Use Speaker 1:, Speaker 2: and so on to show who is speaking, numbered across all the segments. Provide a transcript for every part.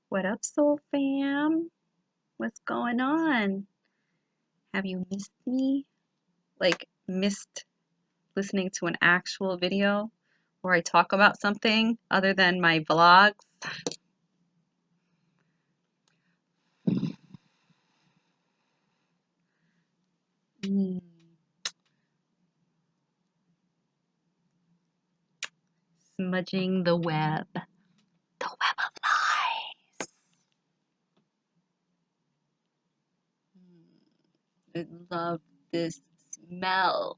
Speaker 1: What up, Soul Fam? What's going on? Have you missed me? Like, missed listening to an actual video where I talk about something other than my vlogs? Mm. Smudging the web. The web of lies. I love this smell.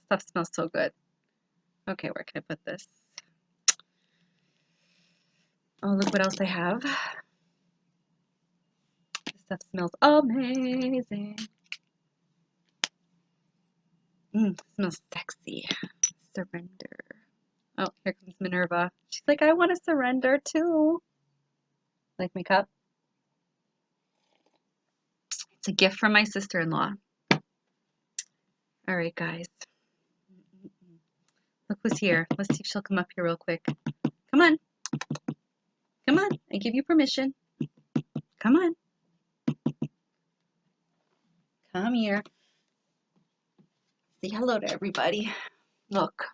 Speaker 1: Stuff smells so good. Okay, where can I put this? Oh, look what else I have. This stuff smells amazing. Smells sexy. Surrender. Oh, here comes Minerva. She's like, I want to surrender too. Like my cup. It's a gift from my sister-in-law. All right, guys. Look who's here. Let's see if she'll come up here real quick. Come on. Come on. I give you permission. Come on. Come here. Say hello to everybody. Look.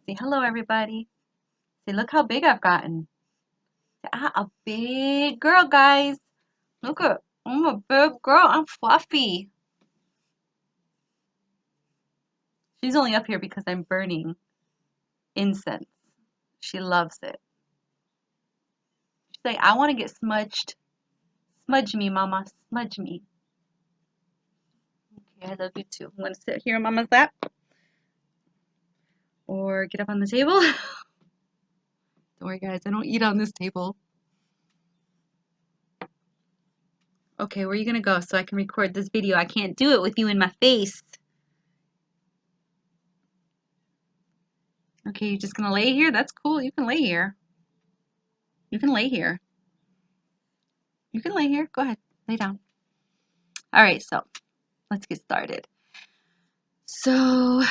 Speaker 1: Say hello, everybody. Say, look how big I've gotten. A big girl, guys. Look at, I'm a big girl. I'm fluffy. She's only up here because I'm burning incense. She loves it. She's like, I want to get smudged. Smudge me, mama. Smudge me. Okay, I love you too. I'm going to sit here on mama's lap. Or get up on the table. Don't worry, guys. I don't eat on this table. Okay, where are you going to go so I can record this video? I can't do it with you in my face. Okay, you're just going to lay here? That's cool. You can lay here. You can lay here. You can lay here. Go ahead. Lay down. All right, so let's get started. So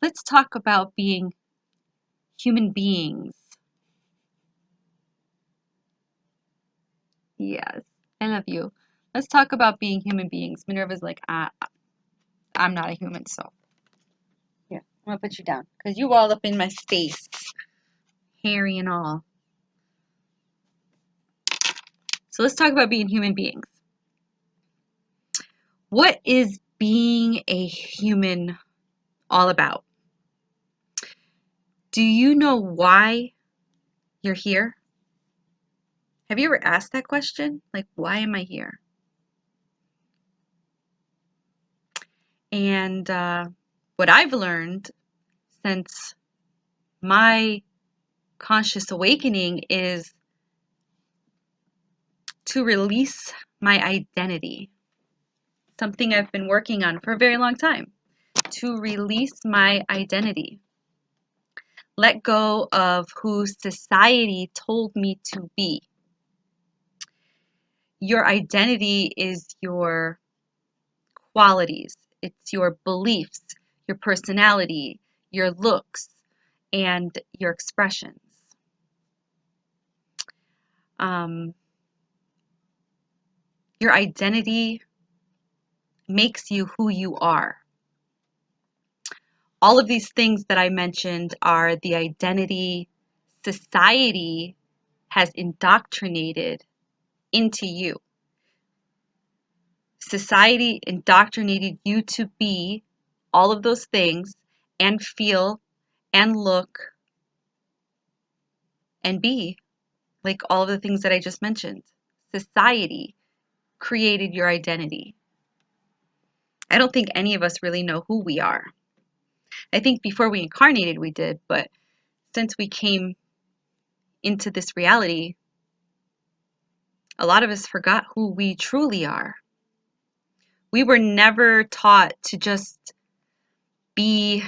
Speaker 1: let's talk about being human beings. Yes, I love you. Let's talk about being human beings. Minerva's like, I'm not a human, so yeah, I'm gonna put you down because you all up in my space, hairy and all. So let's talk about being human beings. What is being a human all about? Do you know why you're here? Have you ever asked that question? Like, why am I here? And what I've learned since my conscious awakening is to release my identity. Something I've been working on for a very long time. To release my identity. Let go of who society told me to be. Your identity is your qualities. It's your beliefs, your personality, your looks, and your expressions. Your identity makes you who you are. All of these things that I mentioned are the identity society has indoctrinated into you. Society indoctrinated you to be all of those things and feel and look and be like all of the things that I just mentioned. Society created your identity. I don't think any of us really know who we are. I think before we incarnated we did, but since we came into this reality, a lot of us forgot who we truly are. We were never taught to just be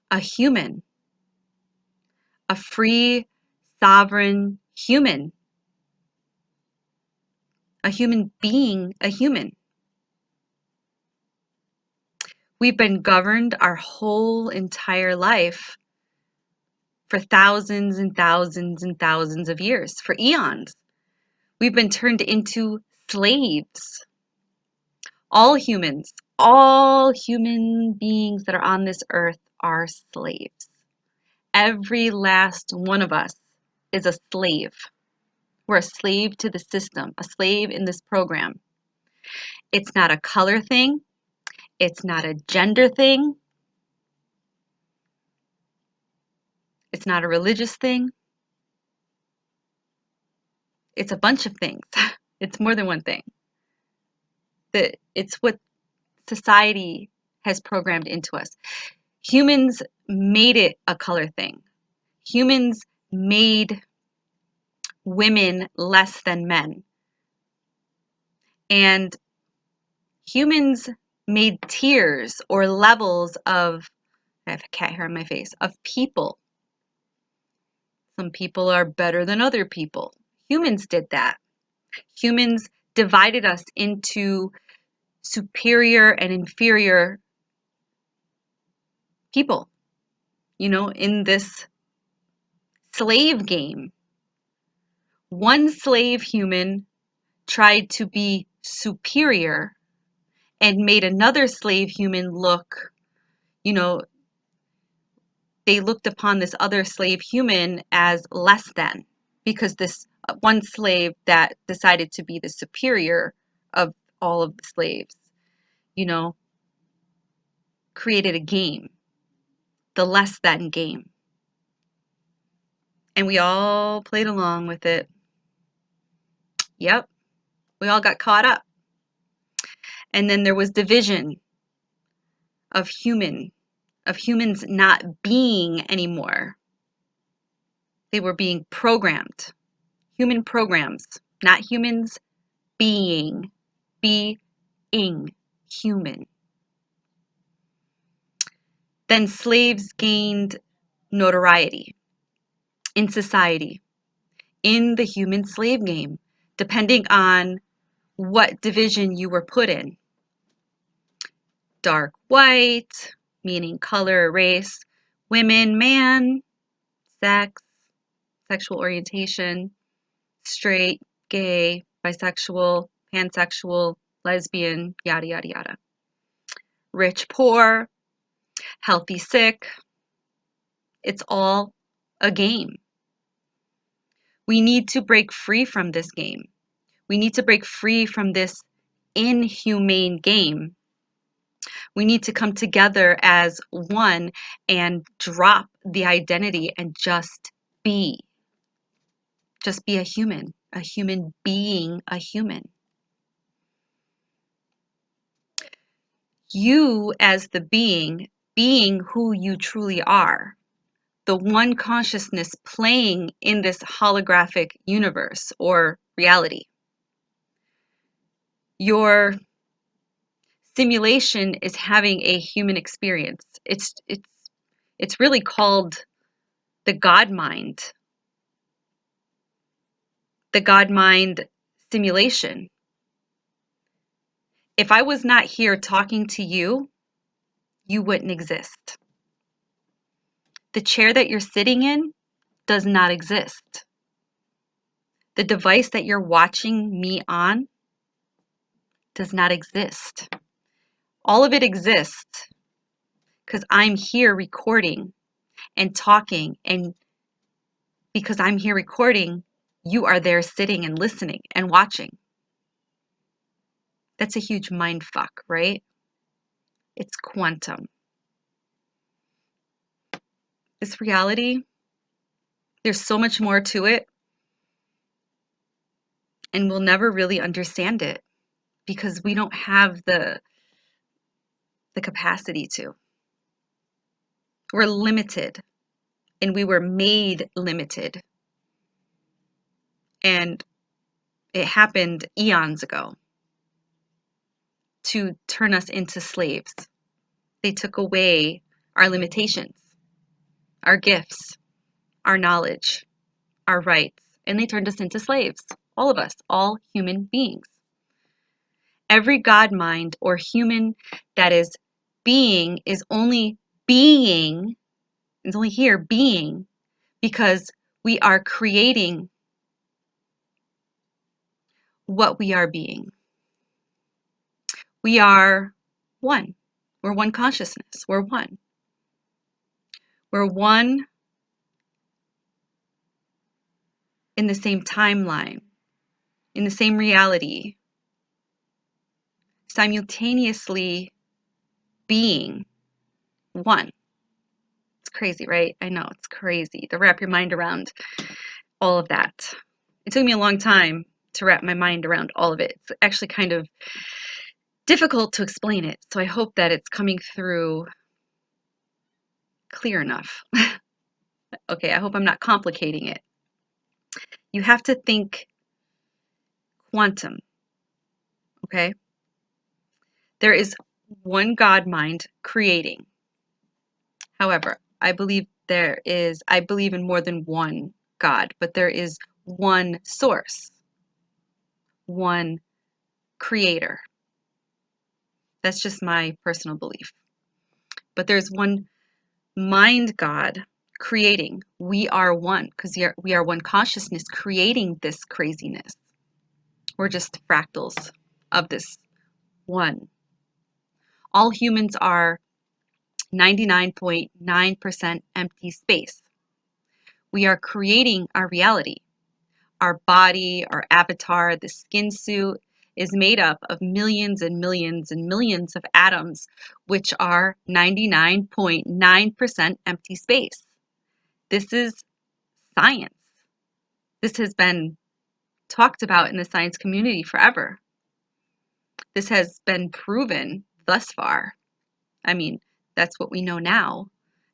Speaker 1: a human, a free, sovereign human, a human being, a human. We've been governed our whole entire life for thousands and thousands and thousands of years, for eons. We've been turned into slaves. All humans, all human beings that are on this earth are slaves. Every last one of us is a slave. We're a slave to the system, a slave in this program. It's not a color thing. It's not a gender thing. It's not a religious thing. It's a bunch of things. It's more than one thing. It's what society has programmed into us. Humans made it a color thing. Humans made women less than men. And humans made tiers or levels of, I have cat hair on my face, of people. Some people are better than other people. Humans did that. Humans divided us into superior and inferior people, in this slave game. One slave human tried to be superior and made another slave human look, they looked upon this other slave human as less than, because this one slave that decided to be the superior of all of the slaves, created a game, the less than game. And we all played along with it. Yep, we all got caught up. And then there was division of humans not being anymore. They were being programmed. Human programs, not humans being human. Then slaves gained notoriety in society, in the human slave game, depending on what division you were put in. Dark white, meaning color, race, women, man, sex, sexual orientation, straight, gay, bisexual, pansexual, lesbian, yada, yada, yada. Rich, poor, healthy, sick. It's all a game. We need to break free from this game. We need to break free from this inhumane game. We need to come together as one and drop the identity and just be. Just be a human being, a human. You as the being who you truly are, the one consciousness playing in this holographic universe or reality. Your simulation is having a human experience. It's really called the God mind. The God mind simulation. If I was not here talking to you, you wouldn't exist. The chair that you're sitting in does not exist. The device that you're watching me on does not exist. All of it exists because I'm here recording and talking, and because I'm here recording, you are there sitting and listening and watching. That's a huge mind fuck, right? It's quantum. This reality, there's so much more to it, and we'll never really understand it because we don't have the capacity to. We're limited, and we were made limited. And it happened eons ago to turn us into slaves. They took away our limitations, our gifts, our knowledge, our rights, and they turned us into slaves. All of us, all human beings. Every God mind or human that is being is only being, is only here being because we are creating what we are being. We are one. We're one consciousness. We're one. We're one in the same timeline, in the same reality, simultaneously being one. It's crazy, right? I know, it's crazy to wrap your mind around all of that. It took me a long time to wrap my mind around all of it. It's actually kind of difficult to explain it, so I hope that it's coming through clear enough. Okay, I hope I'm not complicating it. You have to think quantum, okay? There is one God mind creating. However, I believe in more than one God, but there is one source, one creator. That's just my personal belief. But there's one mind God creating. We are one because we are one consciousness creating this craziness. We're just fractals of this one. All humans are 99.9% empty space. We are creating our reality. Our body, our avatar, the skin suit is made up of millions and millions and millions of atoms, which are 99.9% empty space. This is science. This has been talked about in the science community forever. This has been proven thus far. I mean, that's what we know now.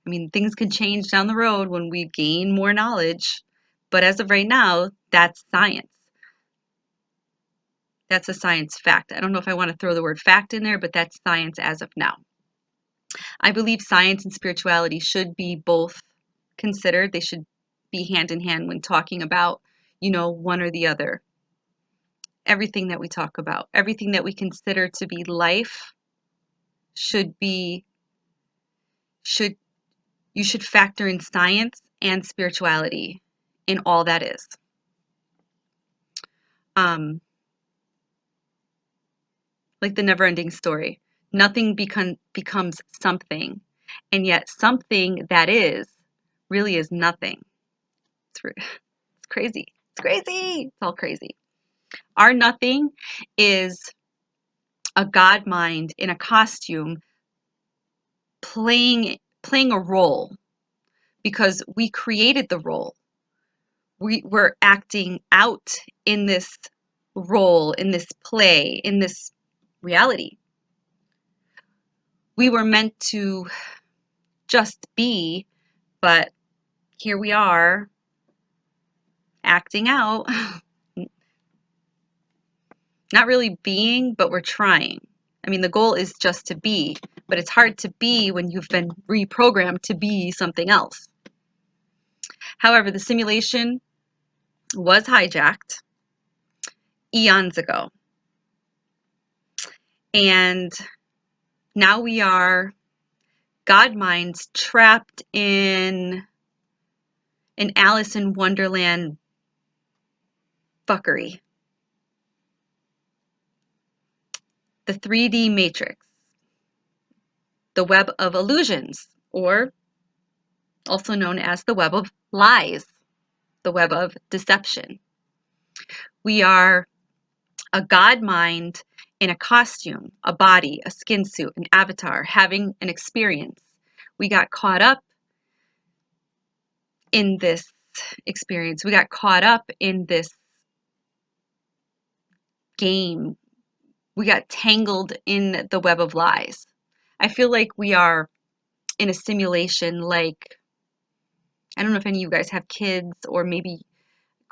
Speaker 1: I mean, things can change down the road when we gain more knowledge, but as of right now, that's science. That's a science fact. I don't know if I want to throw the word fact in there, but that's science as of now. I believe science and spirituality should be both considered. They should be hand in hand when talking about, one or the other. Everything that we talk about, everything that we consider to be life you should factor in science and spirituality in all that is. Like the never-ending story. Nothing becomes something, and yet something that is really is nothing. It's crazy. It's crazy. It's all crazy. Our nothing is a God mind in a costume playing a role because we created the role. We're acting out in this role, in this play, in this reality. We were meant to just be, but here we are acting out. Not really being, but we're trying. I mean, the goal is just to be, but it's hard to be when you've been reprogrammed to be something else. However, the simulation was hijacked eons ago. And now we are God minds trapped in an Alice in Wonderland fuckery. The 3D matrix, the web of illusions, or also known as the web of lies, the web of deception. We are a God mind in a costume, a body, a skin suit, an avatar, having an experience. We got caught up in this experience. We got caught up in this game. We got tangled in the web of lies. I feel like we are in a simulation, like, I don't know if any of you guys have kids or maybe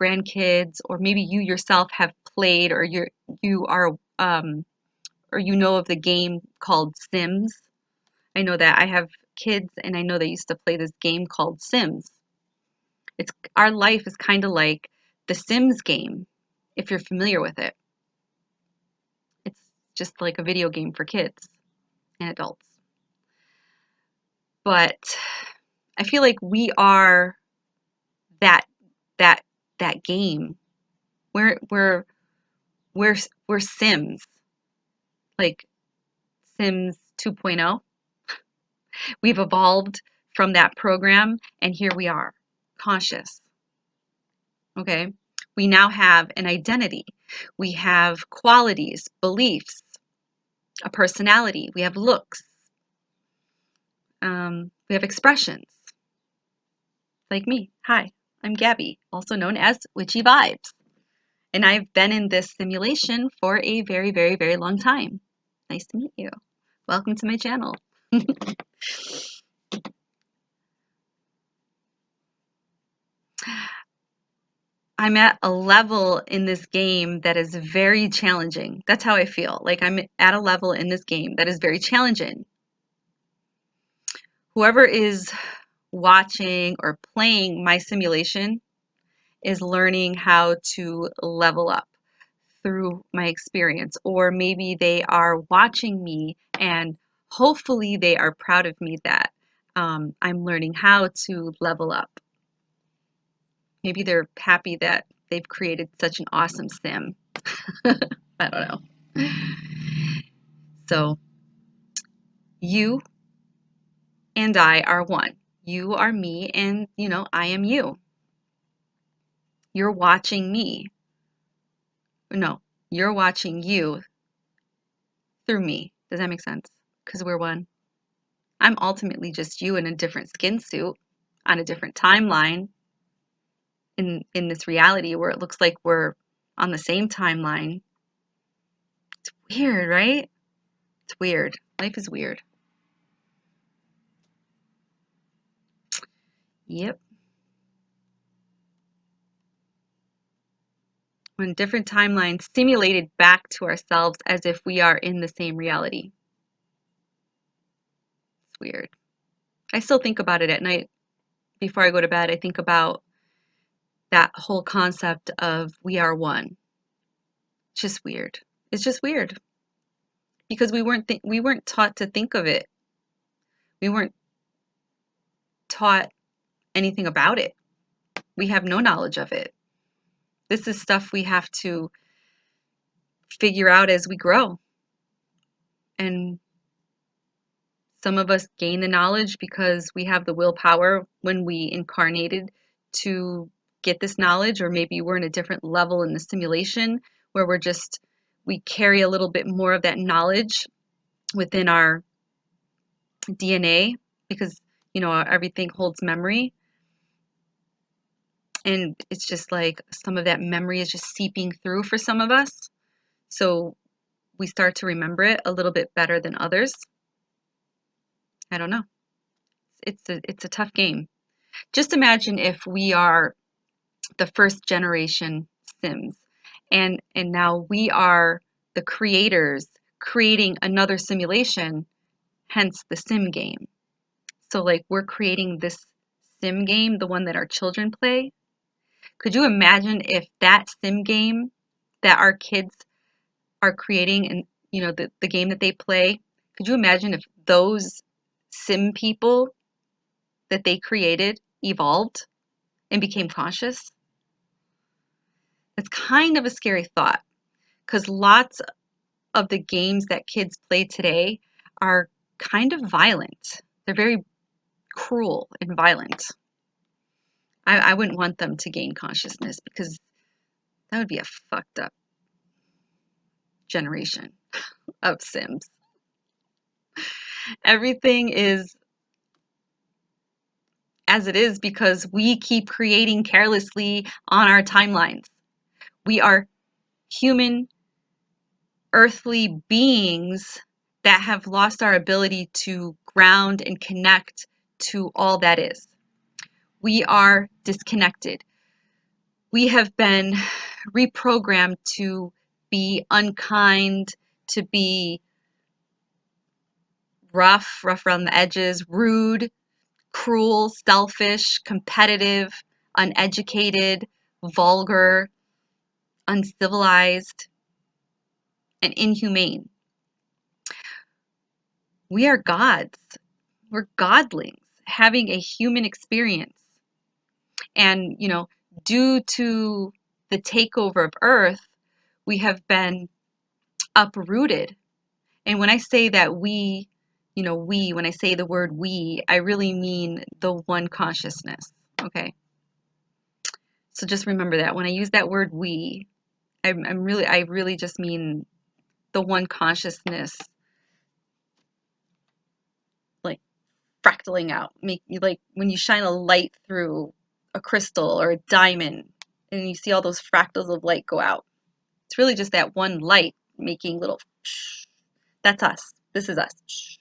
Speaker 1: grandkids, or maybe you yourself have played, or you are or you know of the game called Sims. I know that I have kids and I know they used to play this game called Sims. Our life is kind of like the Sims game, if you're familiar with it. It's just like a video game for kids and adults. But I feel like we are that that game. We're We're we're Sims, like Sims 2.0. We've evolved from that program, and here we are, conscious. Okay? We now have an identity. We have qualities, beliefs, a personality. We have looks. We have expressions. Like me. Hi, I'm Gabbie, also known as Witchy Vibes. And I've been in this simulation for a very, very, very long time. Nice to meet you. Welcome to my channel. I'm at a level in this game that is very challenging. That's how I feel. Like I'm at a level in this game that is very challenging. Whoever is watching or playing my simulation is learning how to level up through my experience, or maybe they are watching me and hopefully they are proud of me that I'm learning how to level up. Maybe they're happy that they've created such an awesome sim. I don't know. So you and I are one. You are me, and I am you. You're watching me. No, you're watching you through me. Does that make sense? Because we're one. I'm ultimately just you in a different skin suit on a different timeline in this reality where it looks like we're on the same timeline. It's weird, right? It's weird. Life is weird. Yep. On different timelines simulated back to ourselves as if we are in the same reality. It's weird. I still think about it at night before I go to bed. I think about that whole concept of we are one. It's just weird. It's just weird because we weren't taught to think of it. We weren't taught anything about it. We have no knowledge of it. This is stuff we have to figure out as we grow. And some of us gain the knowledge because we have the willpower when we incarnated to get this knowledge, or maybe we're in a different level in the simulation where we carry a little bit more of that knowledge within our DNA because, everything holds memory. And it's just like some of that memory is just seeping through for some of us. So we start to remember it a little bit better than others. I don't know. It's a tough game. Just imagine if we are the first generation Sims and now we are the creators creating another simulation, hence the sim game. So like we're creating this sim game, the one that our children play. Could you imagine if that sim game that our kids are creating and the game that they play, could you imagine if those sim people that they created evolved and became conscious? It's kind of a scary thought because lots of the games that kids play today are kind of violent. They're very cruel and violent. I wouldn't want them to gain consciousness because that would be a fucked up generation of Sims. Everything is as it is because we keep creating carelessly on our timelines. We are human, earthly beings that have lost our ability to ground and connect to all that is. We are disconnected. We have been reprogrammed to be unkind, to be rough around the edges, rude, cruel, selfish, competitive, uneducated, vulgar, uncivilized, and inhumane. We are gods. We're godlings having a human experience. And, due to the takeover of Earth, We have been uprooted. And when I say that we, when I say the word we, I really mean the one consciousness. Okay. So just remember that when I use that word we, I really just mean the one consciousness, like fractaling out. Like when you shine a light through a crystal or a diamond and you see all those fractals of light go out. It's really just that one light making little shh. That's us. This is us. Shh.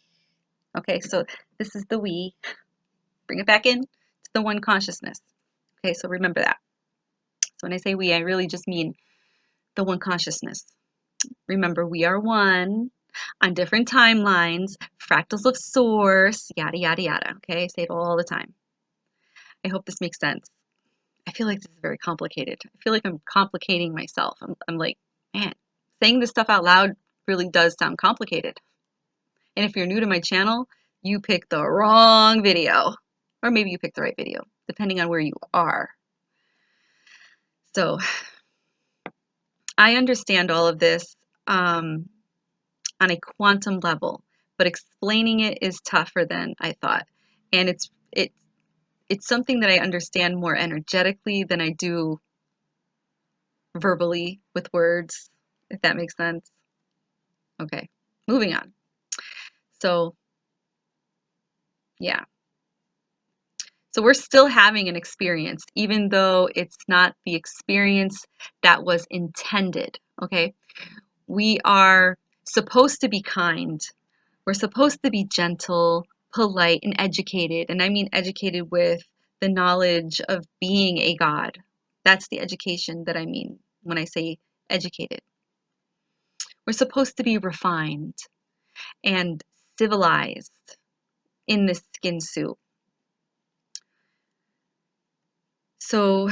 Speaker 1: Okay, so this is the we. Bring it back in to the one consciousness. Okay, so remember that. So when I say we, I really just mean the one consciousness. Remember, we are one on different timelines, fractals of source, yada, yada, yada. Okay, I say it all the time. I hope this makes sense. I feel like this is very complicated. I feel like I'm complicating myself. I'm like, man, saying this stuff out loud really does sound complicated. And if you're new to my channel, you picked the wrong video. Or maybe you picked the right video, depending on where you are. So I understand all of this on a quantum level, but explaining it is tougher than I thought. And it's something that I understand more energetically than I do verbally with words, if that makes sense. Okay, moving on. So, yeah. So we're still having an experience, even though it's not the experience that was intended, okay? We are supposed to be kind. We're supposed to be gentle, polite, and educated. And I mean educated with the knowledge of being a God. That's the education that I mean when I say educated. We're supposed to be refined and civilized in this skin suit. So,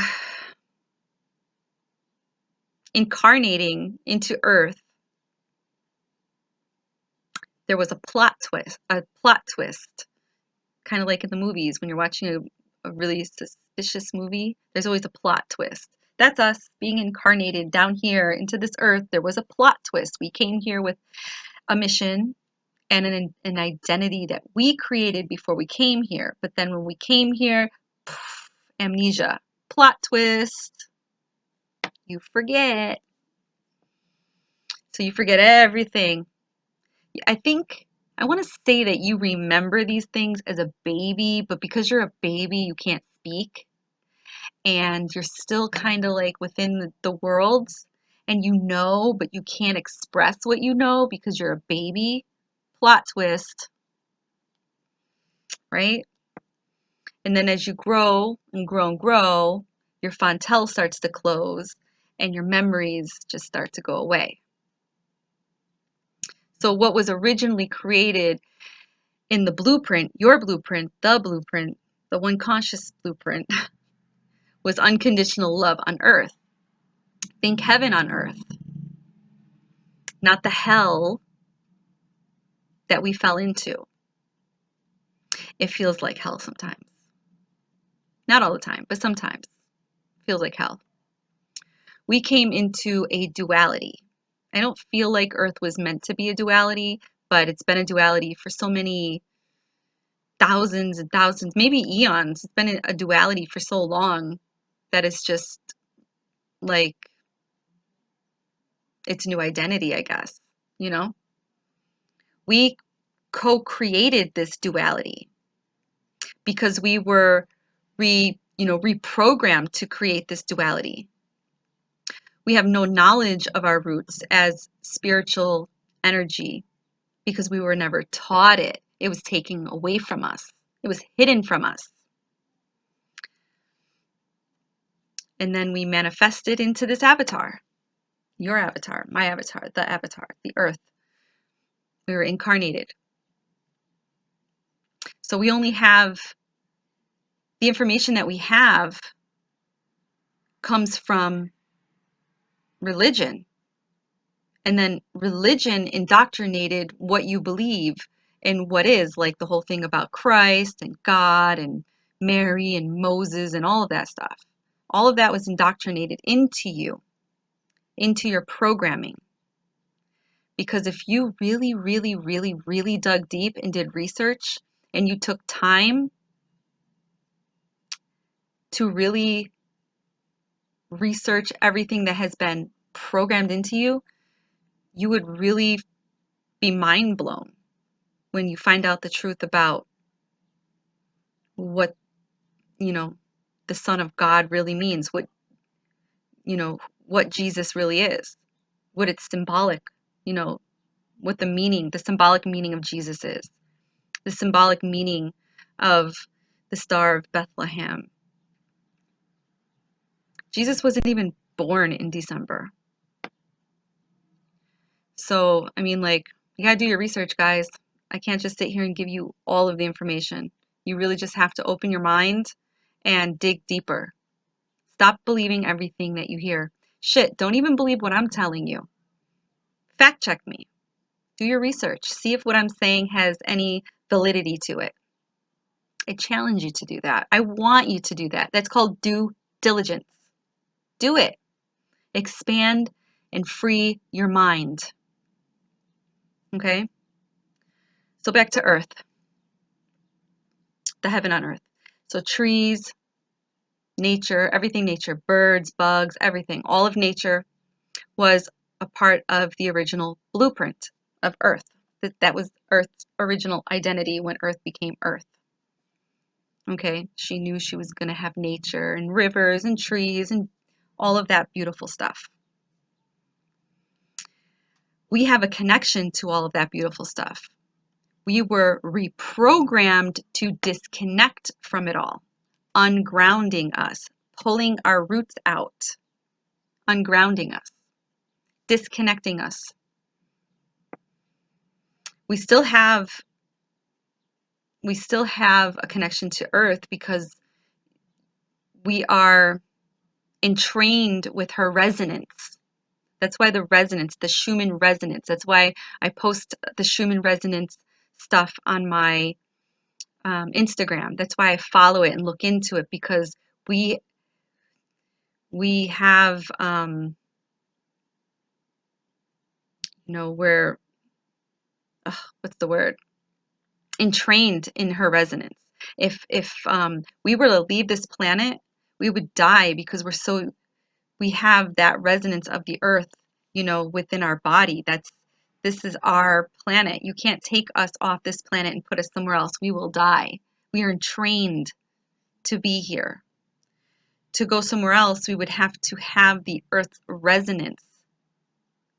Speaker 1: incarnating into Earth, there was a plot twist, kind of like in the movies when you're watching a really suspicious movie, there's always a plot twist. That's us being incarnated down here into this earth. There was a plot twist. We came here with a mission and an identity that we created before we came here. But then when we came here, poof, amnesia, plot twist, you forget. So you forget everything. I think I want to say that you remember these things as a baby, but because you're a baby, you can't speak and you're still kind of like within the worlds and you know, but you can't express what you know because you're a baby. Plot twist, right? And then as you grow and grow and grow, your fontanelle starts to close and your memories just start to go away. So what was originally created in the blueprint, your blueprint, the one conscious blueprint, was unconditional love on earth. Think heaven on earth, not the hell that we fell into. It feels like hell sometimes. Not all the time, but sometimes. It feels like hell. We came into a duality. I don't feel like earth was meant to be a duality, but it's been a duality for so many thousands and thousands, maybe eons. It's been a duality for so long that it's just like its new identity, I guess. You know, we co-created this duality because we were reprogrammed to create this duality. We have no knowledge of our roots as spiritual energy because we were never taught it. It was taken away from us. It was hidden from us. And then we manifested into this avatar. Your avatar, my avatar, the earth. We were incarnated. So we only have the information that we have comes from religion. And then religion indoctrinated what you believe and what is, like the whole thing about Christ and God and Mary and Moses and all of that stuff. All of that was indoctrinated into you. into your programming. Because if you really, really, really, really dug deep and did research and you took time to really research everything that has been programmed into you, you would really be mind blown when you find out the truth about what, you know, the Son of God really means, what, you know, what Jesus really is, what it's symbolic, you know, what the meaning, the symbolic meaning of Jesus is, the symbolic meaning of the Star of Bethlehem. Jesus wasn't even born in December. So, I mean, like, you gotta do your research, guys. I can't just sit here and give you all of the information. You really just have to open your mind and dig deeper. Stop believing everything that you hear. Shit, don't even believe what I'm telling you. Fact check me. Do your research. See if what I'm saying has any validity to it. I challenge you to do that. I want you to do that. That's called due diligence. Do it. Expand and free your mind. Okay? So back to Earth, the heaven on Earth. So trees, nature, everything nature, birds, bugs, everything, all of nature was a part of the original blueprint of Earth. That was Earth's original identity when Earth became Earth. Okay, she knew she was going to have nature and rivers and trees and all of that beautiful stuff. We have a connection to all of that beautiful stuff. We were reprogrammed to disconnect from it all, ungrounding us, pulling our roots out, ungrounding us, disconnecting us. We still have a connection to Earth because we are entrained with her resonance. That's why the resonance, the Schumann resonance, that's why I post the Schumann resonance stuff on my Instagram. That's why I follow it and look into it, because we have, we're, what's the word? Entrained in her resonance. If we were to leave this planet, we would die because we have that resonance of the earth, within our body. This is our planet. You can't take us off this planet and put us somewhere else. We will die. We are entrained to be here. To go somewhere else, we would have to have the earth's resonance,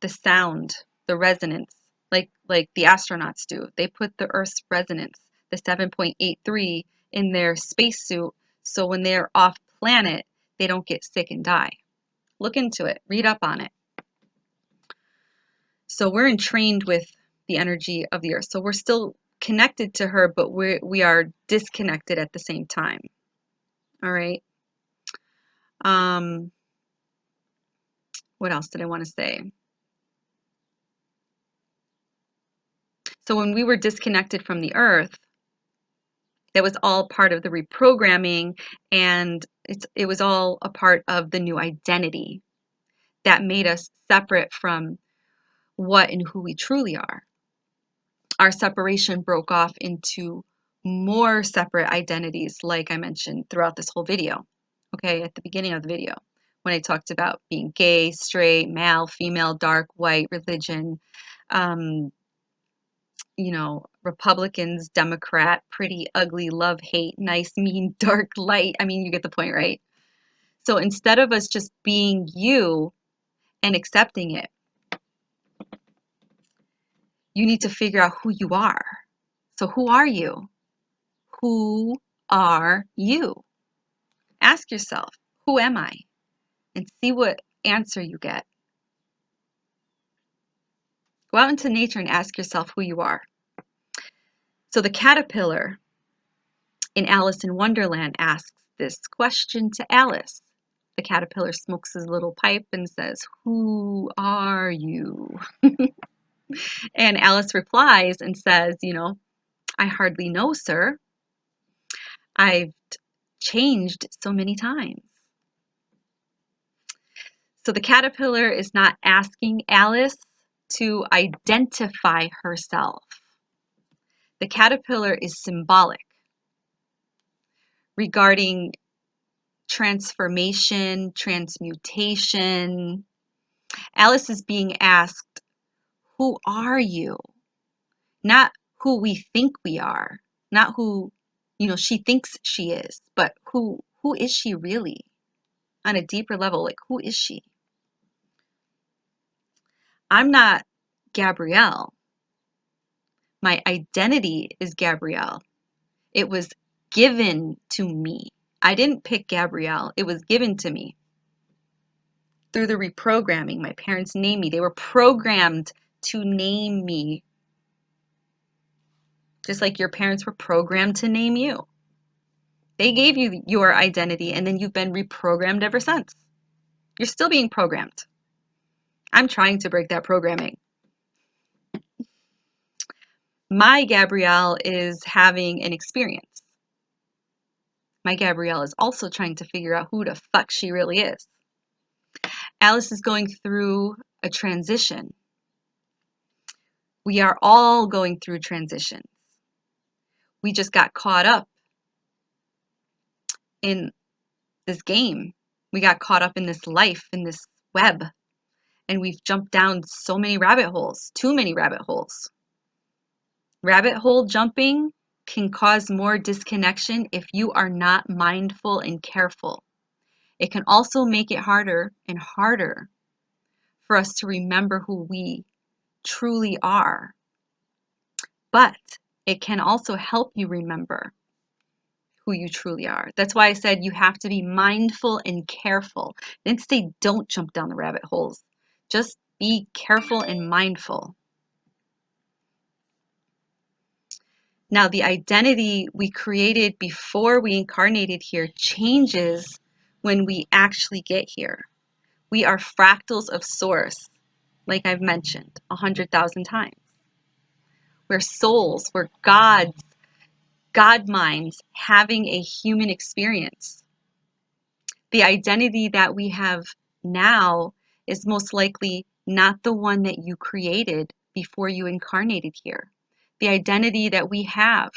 Speaker 1: the sound, the resonance, like the astronauts do. They put the earth's resonance, the 7.83, in their spacesuit, so when they're off planet, they don't get sick and die. Look into it. Read up on it. So we're entrained with the energy of the earth. So we're still connected to her, but we are disconnected at the same time. All right. What else did I want to say? So when we were disconnected from the earth, that was all part of the reprogramming, and it was all a part of the new identity that made us separate from what and who we truly are. Our separation broke off into more separate identities, like I mentioned throughout this whole video. Okay, at the beginning of the video, when I talked about being gay, straight, male, female, dark, white, religion, Republicans, Democrat, pretty, ugly, love, hate, nice, mean, dark, light. I mean, you get the point, right? So instead of us just being you and accepting it, you need to figure out who you are. So who are you? Who are you? Ask yourself, who am I? And see what answer you get. Go out into nature and ask yourself who you are. So the caterpillar in Alice in Wonderland asks this question to Alice. The caterpillar smokes his little pipe and says, "Who are you?" And Alice replies and says, "I hardly know, sir. I've changed so many times." So the caterpillar is not asking Alice to identify herself. The caterpillar is symbolic regarding transformation, transmutation. Alice is being asked, who are you? Not who we think we are, not who, she thinks she is, but who is she really on a deeper level? Like, who is she? I'm not Gabrielle. My identity is Gabrielle. It was given to me. I didn't pick Gabrielle. It was given to me through the reprogramming. My parents named me. They were programmed to name me. Just like your parents were programmed to name you. They gave you your identity and then you've been reprogrammed ever since. You're still being programmed. I'm trying to break that programming. My Gabrielle is having an experience. My Gabrielle is also trying to figure out who the fuck she really is. Alice is going through a transition. We are all going through transitions. We just got caught up in this game. We got caught up in this life, in this web. And we've jumped down so many rabbit holes, too many rabbit holes. Rabbit hole jumping can cause more disconnection if you are not mindful and careful. It can also make it harder and harder for us to remember who we truly are. But it can also help you remember who you truly are. That's why I said you have to be mindful and careful. I didn't say don't jump down the rabbit holes. Just be careful and mindful. Now, the identity we created before we incarnated here changes when we actually get here. We are fractals of source, like I've mentioned 100,000 times. We're souls, we're gods, God minds having a human experience. The identity that we have now is most likely not the one that you created before you incarnated here. The identity that we have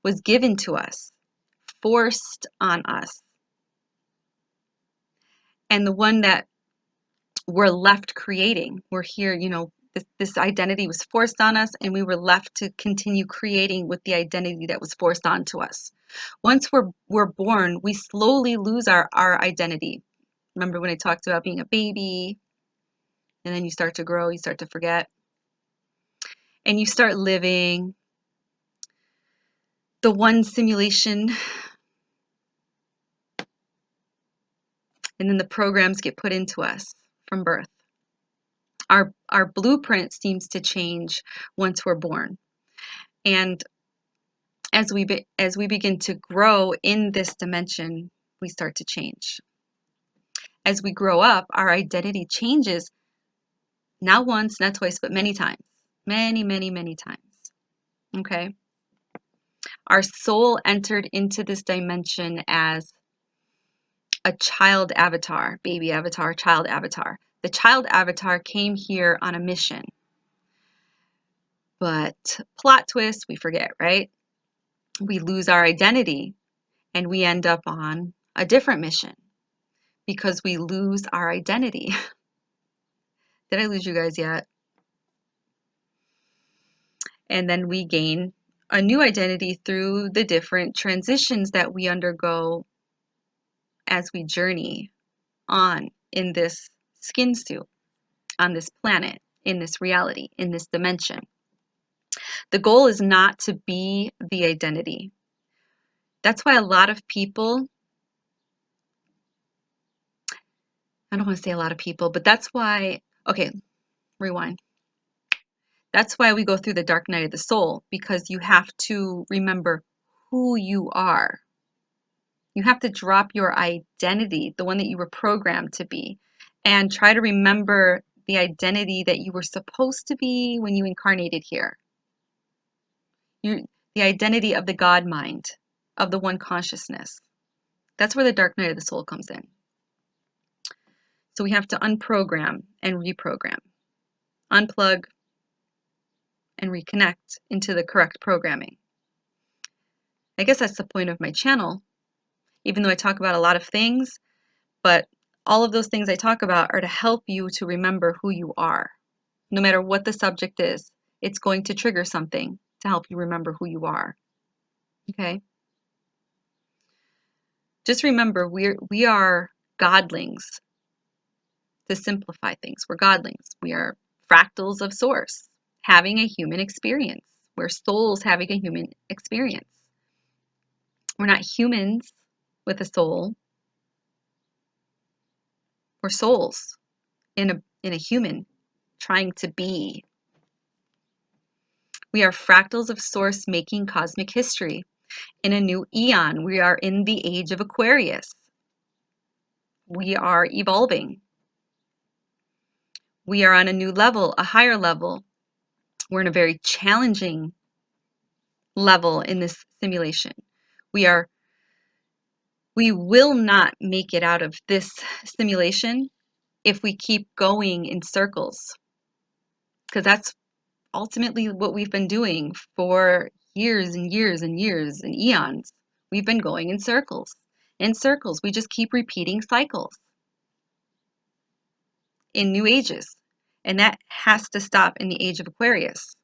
Speaker 1: was given to us, forced on us. And the one that we're left creating, we're here, this identity was forced on us and we were left to continue creating with the identity that was forced onto us. Once we're born, we slowly lose our identity. Remember when I talked about being a baby and then you start to grow, you start to forget, and you start living the one simulation, and then the programs get put into us from birth. Our blueprint seems to change once we're born. And as we begin to grow in this dimension, we start to change. As we grow up, our identity changes, not once, not twice, but many times. Many, many, many times. Okay? Our soul entered into this dimension as a child avatar, baby avatar, child avatar. The child avatar came here on a mission. But plot twist, we forget, right? We lose our identity and we end up on a different mission because we lose our identity. Did I lose you guys yet? And then we gain a new identity through the different transitions that we undergo as we journey on in this skin suit, on this planet, in this reality, in this dimension. The goal is not to be the identity. That's why a lot of people, I don't want to say a lot of people, but that's why, okay, rewind. That's why we go through the dark night of the soul, because you have to remember who you are. You have to drop your identity, the one that you were programmed to be, and try to remember the identity that you were supposed to be when you incarnated here. The identity of the God mind, of the one consciousness. That's where the dark night of the soul comes in. So we have to unprogram and reprogram, unplug and reconnect into the correct programming. I guess that's the point of my channel, even though I talk about a lot of things, but all of those things I talk about are to help you to remember who you are. No matter what the subject is, it's going to trigger something to help you remember who you are. Okay? Just remember, we are godlings. To simplify things, we're godlings. We are fractals of source, having a human experience. We're souls having a human experience. We're not humans with a soul. We're souls in a human trying to be. We are fractals of source making cosmic history. In a new eon, we are in the age of Aquarius. We are evolving. We are on a new level, a higher level. We're in a very challenging level in this simulation. We will not make it out of this simulation if we keep going in circles, because that's ultimately what we've been doing for years and years and years and eons. We've been going in circles. In circles, we just keep repeating cycles in new ages. And that has to stop in the age of Aquarius.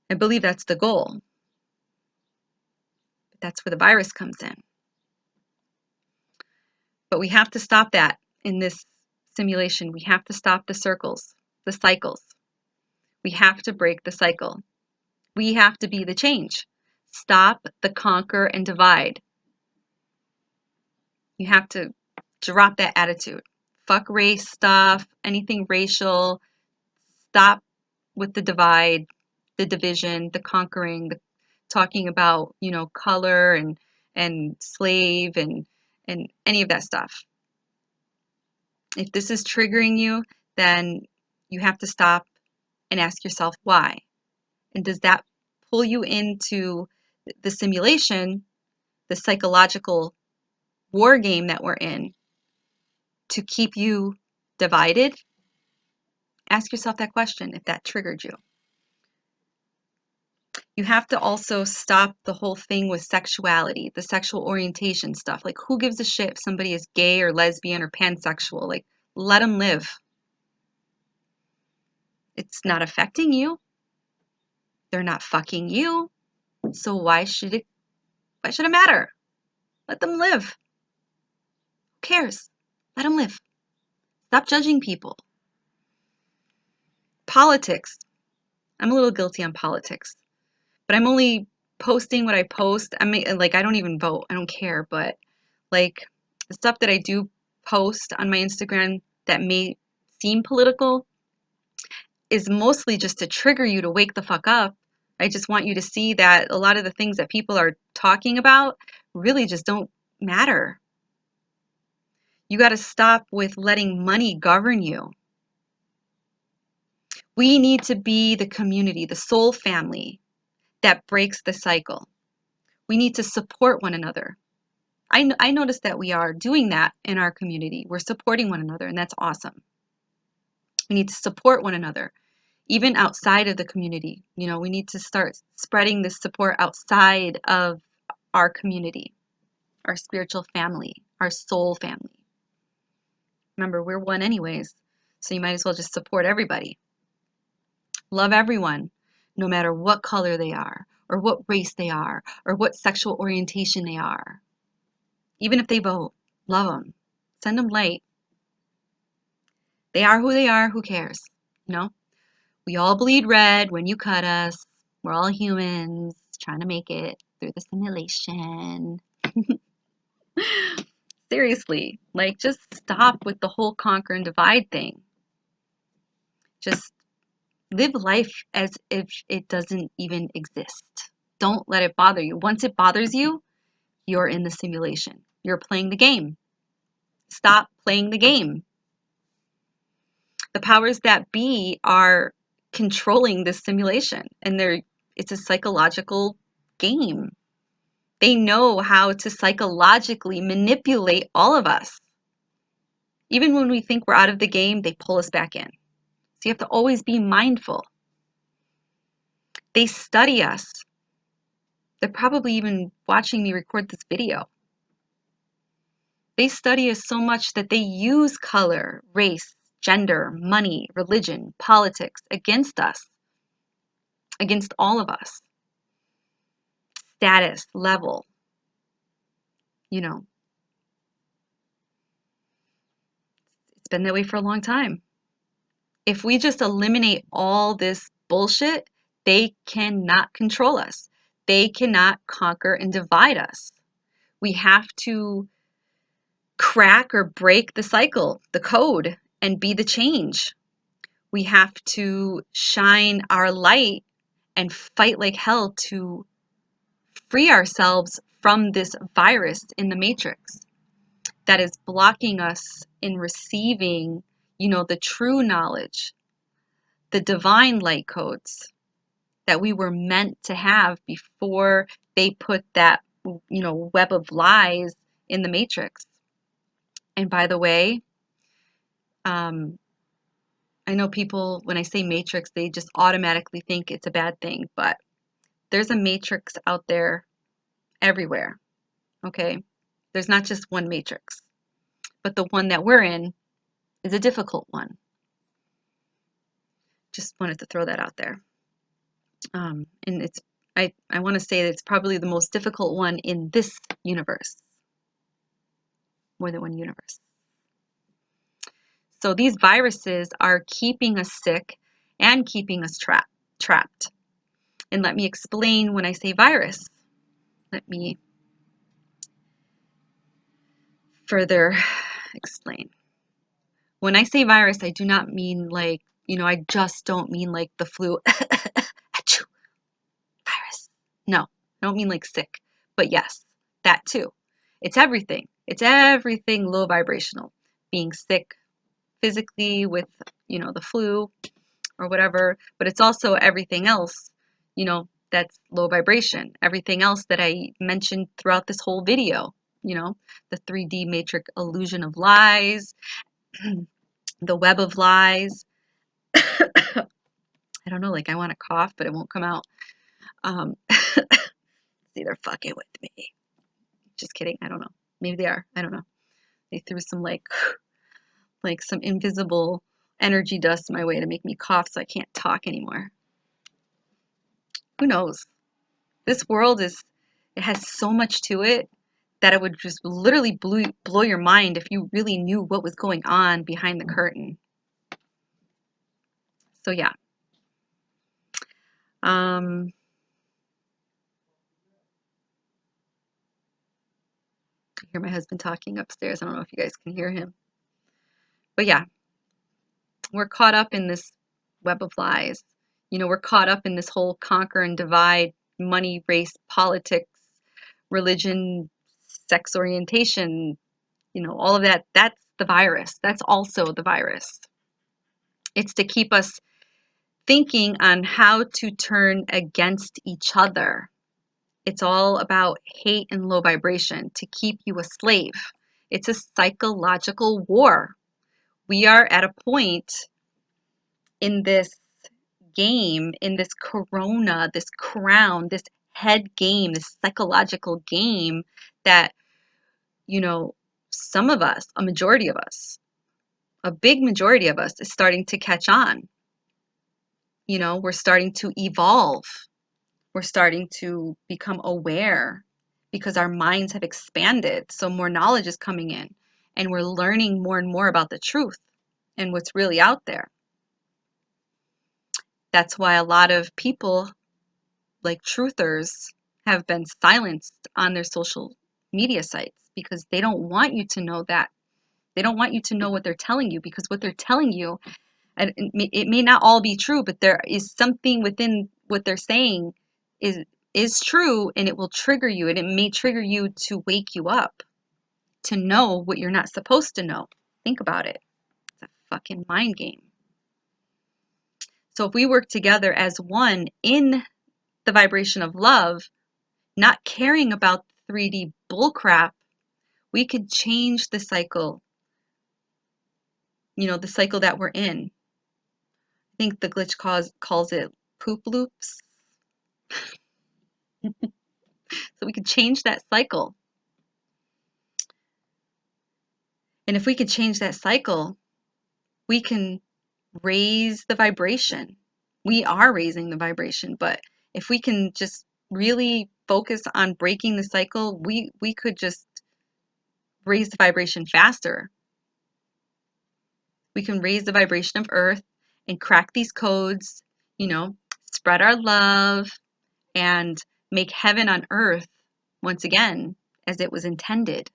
Speaker 1: I believe that's the goal. But that's where the virus comes in. But we have to stop that in this simulation. We have to stop the circles, the cycles. We have to break the cycle. We have to be the change. Stop the conquer and divide. You have to drop that attitude. Fuck race stuff, anything racial. Stop with the divide, the division, the conquering, the talking about, color and slave and any of that stuff. If this is triggering you, then you have to stop and ask yourself why. And does that pull you into the simulation, the psychological war game that we're in, to keep you divided? Ask yourself that question if that triggered you. You have to also stop the whole thing with sexuality, the sexual orientation stuff. Like, who gives a shit if somebody is gay or lesbian or pansexual? Like, let them live. It's not affecting you. They're not fucking you. So why should it matter? Let them live. Who cares? Let them live. Stop judging people. Politics. I'm a little guilty on politics, but I'm only posting what I post. I don't even vote. I don't care, but like the stuff that I do post on my Instagram that may seem political is mostly just to trigger you to wake the fuck up. I just want you to see that a lot of the things that people are talking about really just don't matter. You got to stop with letting money govern you. We need to be the community, the soul family that breaks the cycle. We need to support one another. I noticed that we are doing that in our community. We're supporting one another, and that's awesome. We need to support one another, even outside of the community. We need to start spreading this support outside of our community, our spiritual family, our soul family. Remember, we're one anyways, so you might as well just support everybody. Love everyone, no matter what color they are, or what race they are, or what sexual orientation they are. Even if they vote, love them. Send them light. They are who they are. Who cares? We all bleed red when you cut us. We're all humans trying to make it through the simulation. Seriously, just stop with the whole conquer and divide thing. Just live life as if it doesn't even exist. Don't let it bother you. Once it bothers you, you're in the simulation. You're playing the game. Stop playing the game. The powers that be are controlling this simulation, and it's a psychological game. They know how to psychologically manipulate all of us. Even when we think we're out of the game, they pull us back in. So you have to always be mindful. They study us. They're probably even watching me record this video. They study us so much that they use color, race, gender, money, religion, politics against us, against all of us. Status, level, you know, it's been that way for a long time. If we just eliminate all this bullshit, they cannot control us. They cannot conquer and divide us. We have to crack or break the cycle, the code, and be the change. We have to shine our light and fight like hell to free ourselves from this virus in the matrix that is blocking us in receiving, the true knowledge, the divine light codes that we were meant to have before they put that, web of lies in the matrix. And by the way, I know people, when I say matrix, they just automatically think it's a bad thing, but there's a matrix out there everywhere, okay? There's not just one matrix, but the one that we're in is a difficult one. Just wanted to throw that out there. And I want to say that it's probably the most difficult one in this universe, more than one universe. So these viruses are keeping us sick and keeping us trapped. And let me explain when I say virus. Let me further explain. When I say virus, I do not mean like, I just don't mean like the flu. Achoo, virus. No, I don't mean like sick. But yes, that too. It's everything. It's everything low vibrational. Being sick physically with, the flu or whatever, but it's also everything else, that's low vibration. Everything else that I mentioned throughout this whole video, the 3D matrix illusion of lies, the web of lies. I don't know, like I want to cough, but it won't come out. See, they're fucking with me. Just kidding. I don't know. Maybe they are. I don't know. They threw some like some invisible energy dust my way to make me cough so I can't talk anymore. Who knows? This world it has so much to it that it would just literally blow your mind if you really knew what was going on behind the curtain. So yeah. I hear my husband talking upstairs. I don't know if you guys can hear him. But yeah, we're caught up in this web of lies. We're caught up in this whole conquer and divide, money, race, politics, religion, sex orientation, all of that. That's the virus. That's also the virus. It's to keep us thinking on how to turn against each other. It's all about hate and low vibration to keep you a slave. It's a psychological war. We are at a point in this game, in this corona, this crown, this head game, this psychological game that, some of us, a majority of us, a big majority of us is starting to catch on. We're starting to evolve. We're starting to become aware because our minds have expanded. So more knowledge is coming in and we're learning more and more about the truth and what's really out there. That's why a lot of people, like truthers, have been silenced on their social media sites because they don't want you to know that. They don't want you to know what they're telling you, because what they're telling you, and it may not all be true, but there is something within what they're saying is true, and it will trigger you, and it may trigger you to wake you up to know what you're not supposed to know. Think about it. It's a fucking mind game. So if we work together as one in the vibration of love, not caring about 3D bullcrap, we could change the cycle the cycle that we're in. I think the glitch calls it poop loops. So we could change that cycle. And if we could change that cycle, we can raise the vibration. We are raising the vibration, but if we can just really focus on breaking the cycle, we could just raise the vibration faster. We can raise the vibration of Earth and crack these codes, spread our love and make heaven on earth once again as it was intended.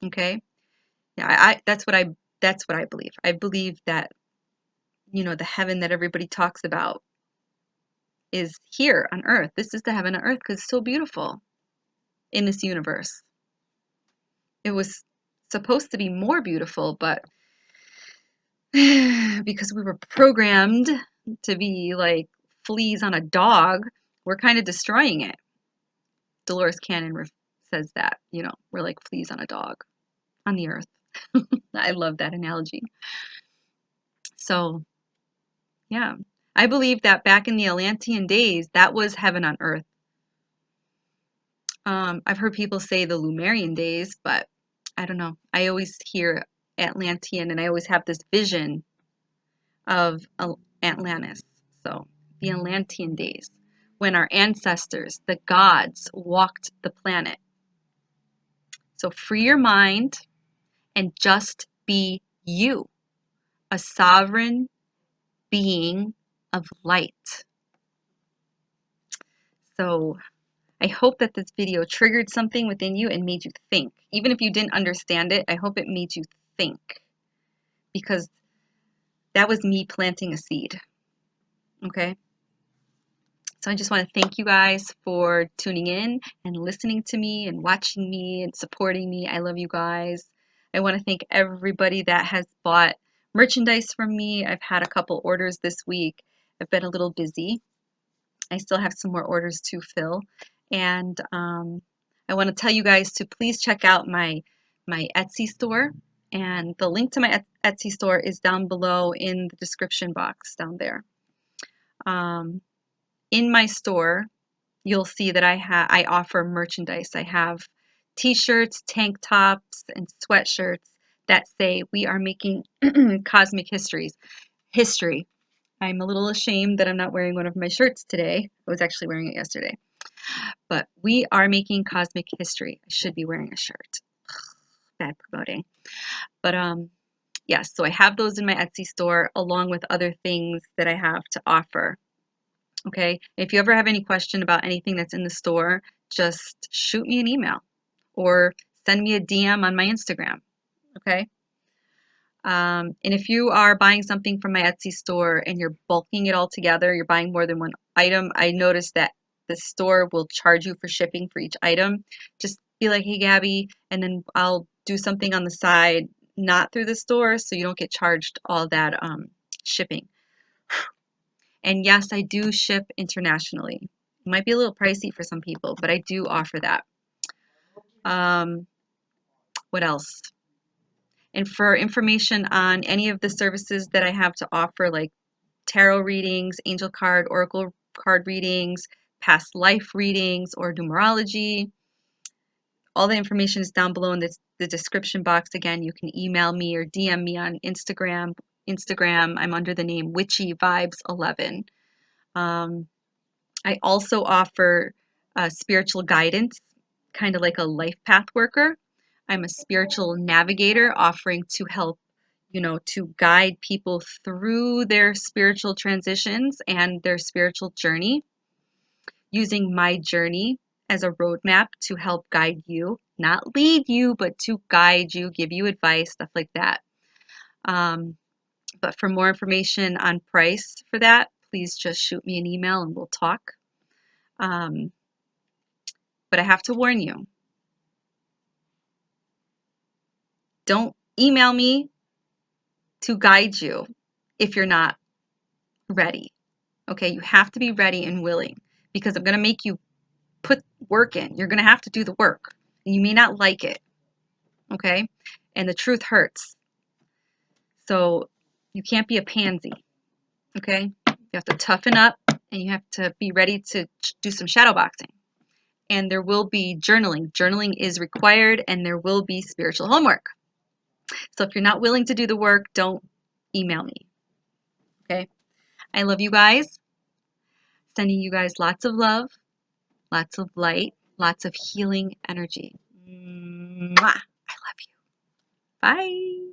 Speaker 1: Okay? Yeah, that's what I believe. I believe that the heaven that everybody talks about is here on earth. This is the heaven on earth because it's so beautiful in this universe. It was supposed to be more beautiful, but because we were programmed to be like fleas on a dog, we're kind of destroying it. Dolores Cannon says that, we're like fleas on a dog on the earth. I love that analogy. So, yeah. I believe that back in the Atlantean days, that was heaven on earth. I've heard people say the Lemurian days, but I don't know. I always hear Atlantean, and I always have this vision of Atlantis. So, the Atlantean days, when our ancestors, the gods, walked the planet. So, free your mind and just be you, a sovereign being of light. So, I hope that this video triggered something within you and made you think. Even if you didn't understand it, I hope it made you think, because that was me planting a seed. Okay? So I just want to thank you guys for tuning in and listening to me and watching me and supporting me. I love you guys. I want to thank everybody that has bought merchandise from me. I've had a couple orders this week. I've been a little busy. I still have some more orders to fill. And I want to tell you guys to please check out my Etsy store. And the link to my Etsy store is down below in the description box down there. In my store, you'll see that I offer merchandise. I have t-shirts, tank tops, and sweatshirts that say we are making cosmic history. I'm a little ashamed that I'm not wearing one of my shirts today. I was actually wearing it yesterday. But we are making cosmic history. I should be wearing a shirt. Bad promoting. But yes, so I have those in my Etsy store along with other things that I have to offer. Okay, if you ever have any question about anything that's in the store, just shoot me an email or send me a DM on my Instagram. Okay. And if you are buying something from my Etsy store and you're bulking it all together, you're buying more than one item, I noticed that the store will charge you for shipping for each item. Just be like, hey, Gabbie, and then I'll do something on the side, not through the store, so you don't get charged all that shipping. And yes, I do ship internationally. It might be a little pricey for some people, but I do offer that. What else? And for information on any of the services that I have to offer, like tarot readings, angel card, oracle card readings, past life readings, or numerology, all the information is down below in the description box. Again, you can email me or DM me on Instagram. I'm under the name Witchy Vibes 11. I also offer spiritual guidance, kind of like a life path worker. I'm a spiritual navigator offering to help, to guide people through their spiritual transitions and their spiritual journey, using my journey as a roadmap to help guide you, not lead you, but to guide you, give you advice, stuff like that. But for more information on price for that, please just shoot me an email and we'll talk. But I have to warn you, don't email me to guide you if you're not ready. Okay, you have to be ready and willing, because I'm going to make you put work in. You're going to have to do the work. And you may not like it. Okay, and the truth hurts. So you can't be a pansy, okay? You have to toughen up and you have to be ready to do some shadow boxing. And there will be journaling. Journaling is required, and there will be spiritual homework. So if you're not willing to do the work, don't email me, okay? I love you guys. Sending you guys lots of love, lots of light, lots of healing energy. Mwah. I love you. Bye.